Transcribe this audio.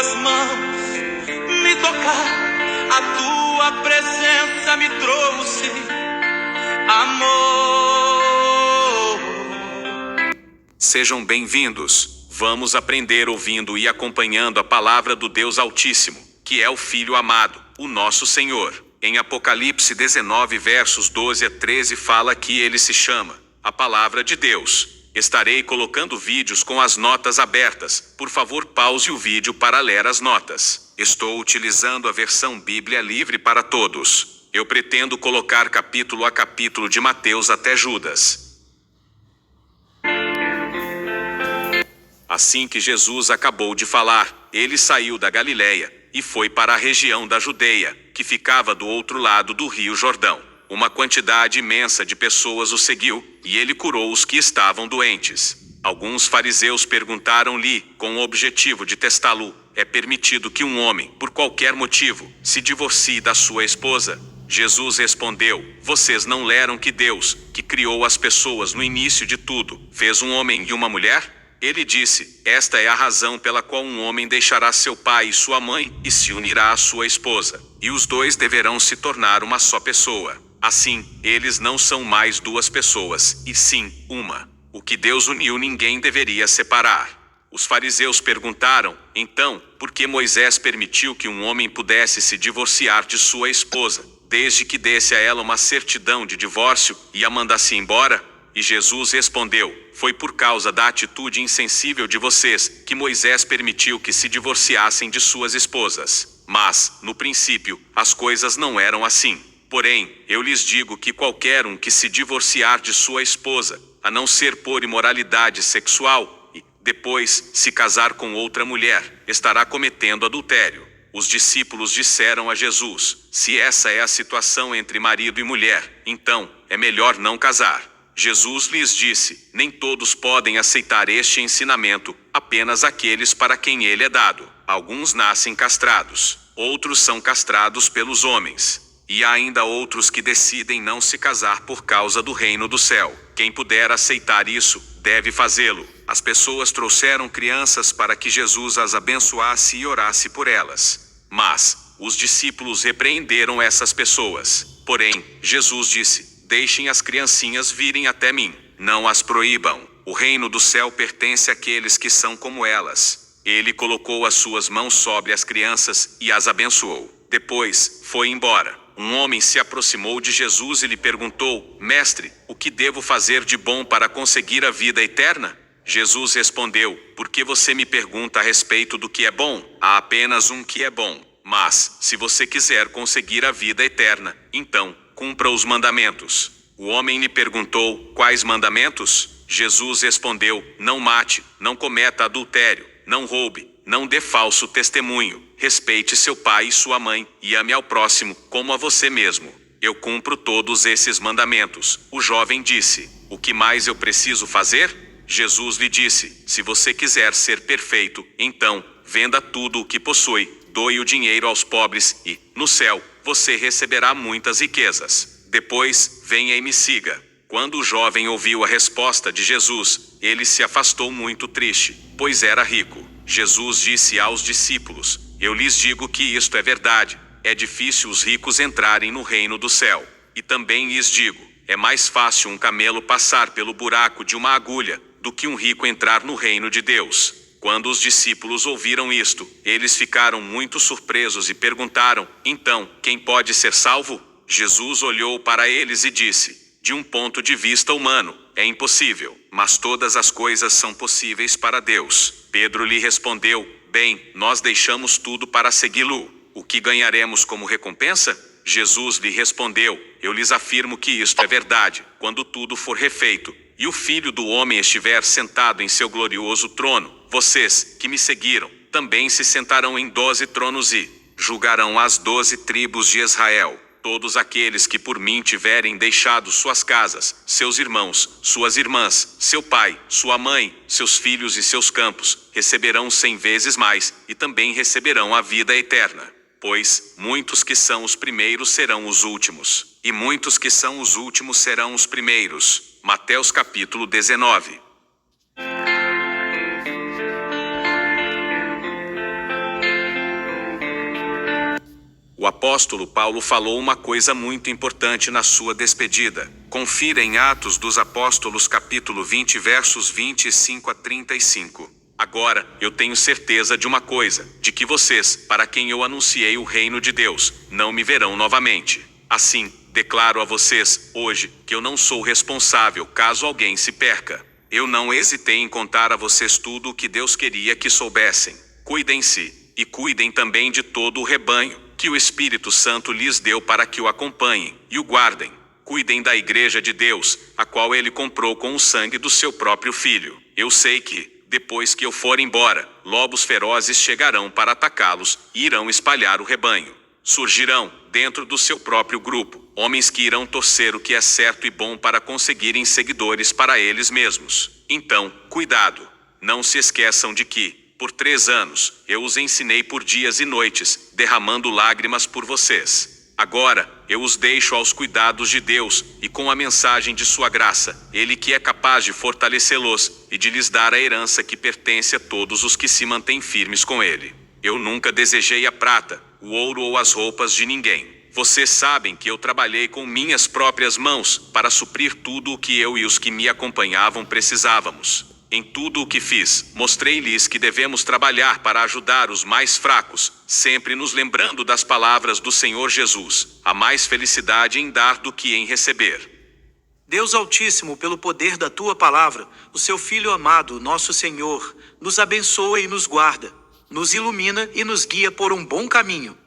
tuas mãos me tocar, a tua presença me trouxe amor. Sejam bem-vindos. Vamos aprender ouvindo e acompanhando a palavra do Deus Altíssimo, que é o Filho amado, o nosso Senhor. Em Apocalipse 19, versos 12 a 13 fala que ele se chama a Palavra de Deus. Estarei colocando vídeos com as notas abertas. Por favor, pause o vídeo para ler as notas. Estou utilizando a versão Bíblia Livre para Todos. Eu pretendo colocar capítulo a capítulo de Mateus até Judas. Assim que Jesus acabou de falar, ele saiu da Galileia e foi para a região da Judeia, que ficava do outro lado do rio Jordão. Uma quantidade imensa de pessoas o seguiu, e ele curou os que estavam doentes. Alguns fariseus perguntaram-lhe, com o objetivo de testá-lo: é permitido que um homem, por qualquer motivo, se divorcie da sua esposa? Jesus respondeu: vocês não leram que Deus, que criou as pessoas no início de tudo, fez um homem e uma mulher? Ele disse: esta é a razão pela qual um homem deixará seu pai e sua mãe, e se unirá à sua esposa, e os dois deverão se tornar uma só pessoa. Assim, eles não são mais duas pessoas, e sim uma. O que Deus uniu ninguém deveria separar. Os fariseus perguntaram, então, por que Moisés permitiu que um homem pudesse se divorciar de sua esposa, desde que desse a ela uma certidão de divórcio e a mandasse embora? E Jesus respondeu: foi por causa da atitude insensível de vocês que Moisés permitiu que se divorciassem de suas esposas. Mas, no princípio, as coisas não eram assim. Porém, eu lhes digo que qualquer um que se divorciar de sua esposa, a não ser por imoralidade sexual, e, depois, se casar com outra mulher, estará cometendo adultério. Os discípulos disseram a Jesus: se essa é a situação entre marido e mulher, então, é melhor não casar. Jesus lhes disse: nem todos podem aceitar este ensinamento, apenas aqueles para quem ele é dado. Alguns nascem castrados, outros são castrados pelos homens. E há ainda outros que decidem não se casar por causa do reino do céu. Quem puder aceitar isso, deve fazê-lo. As pessoas trouxeram crianças para que Jesus as abençoasse e orasse por elas. Mas os discípulos repreenderam essas pessoas. Porém, Jesus disse: deixem as criancinhas virem até mim. Não as proíbam. O reino do céu pertence àqueles que são como elas. Ele colocou as suas mãos sobre as crianças e as abençoou. Depois, foi embora. Um homem se aproximou de Jesus e lhe perguntou: mestre, o que devo fazer de bom para conseguir a vida eterna? Jesus respondeu: por que você me pergunta a respeito do que é bom? Há apenas um que é bom. Mas, se você quiser conseguir a vida eterna, então, cumpra os mandamentos. O homem lhe perguntou: quais mandamentos? Jesus respondeu: não mate, não cometa adultério, não roube, não dê falso testemunho, respeite seu pai e sua mãe, e ame ao próximo como a você mesmo. Eu cumpro todos esses mandamentos. O jovem disse: o que mais eu preciso fazer? Jesus lhe disse: se você quiser ser perfeito, então, venda tudo o que possui, doe o dinheiro aos pobres e, no céu, você receberá muitas riquezas. Depois, venha e me siga. Quando o jovem ouviu a resposta de Jesus, ele se afastou muito triste, pois era rico. Jesus disse aos discípulos: eu lhes digo que isto é verdade. É difícil os ricos entrarem no reino do céu. E também lhes digo: é mais fácil um camelo passar pelo buraco de uma agulha, do que um rico entrar no reino de Deus. Quando os discípulos ouviram isto, eles ficaram muito surpresos e perguntaram: então, quem pode ser salvo? Jesus olhou para eles e disse: de um ponto de vista humano, é impossível, mas todas as coisas são possíveis para Deus. Pedro lhe respondeu: bem, nós deixamos tudo para segui-lo. O que ganharemos como recompensa? Jesus lhe respondeu: eu lhes afirmo que isto é verdade. Quando tudo for refeito, e o Filho do Homem estiver sentado em seu glorioso trono, vocês, que me seguiram, também se sentarão em 12 tronos e julgarão as 12 tribos de Israel. Todos aqueles que por mim tiverem deixado suas casas, seus irmãos, suas irmãs, seu pai, sua mãe, seus filhos e seus campos, receberão 100 vezes mais, e também receberão a vida eterna. Pois, muitos que são os primeiros serão os últimos, e muitos que são os últimos serão os primeiros. Mateus capítulo 19. O apóstolo Paulo falou uma coisa muito importante na sua despedida. Confira em Atos dos Apóstolos capítulo 20 versos 25 a 35. Agora, eu tenho certeza de uma coisa, de que vocês, para quem eu anunciei o reino de Deus, não me verão novamente. Assim, declaro a vocês, hoje, que eu não sou responsável caso alguém se perca. Eu não hesitei em contar a vocês tudo o que Deus queria que soubessem. Cuidem-se, e cuidem também de todo o rebanho, que o Espírito Santo lhes deu para que o acompanhem, e o guardem. Cuidem da igreja de Deus, a qual ele comprou com o sangue do seu próprio filho. Eu sei que, depois que eu for embora, lobos ferozes chegarão para atacá-los e irão espalhar o rebanho. Surgirão, dentro do seu próprio grupo, homens que irão torcer o que é certo e bom para conseguirem seguidores para eles mesmos. Então, cuidado! Não se esqueçam de que, por 3 anos, eu os ensinei por dias e noites, derramando lágrimas por vocês. Agora, eu os deixo aos cuidados de Deus, e com a mensagem de sua graça, Ele que é capaz de fortalecê-los, e de lhes dar a herança que pertence a todos os que se mantêm firmes com Ele. Eu nunca desejei a prata, o ouro ou as roupas de ninguém. Vocês sabem que eu trabalhei com minhas próprias mãos, para suprir tudo o que eu e os que me acompanhavam precisávamos. Em tudo o que fiz, mostrei-lhes que devemos trabalhar para ajudar os mais fracos, sempre nos lembrando das palavras do Senhor Jesus. Há mais felicidade em dar do que em receber. Deus Altíssimo, pelo poder da tua palavra, o seu Filho amado, nosso Senhor, nos abençoa e nos guarda, nos ilumina e nos guia por um bom caminho.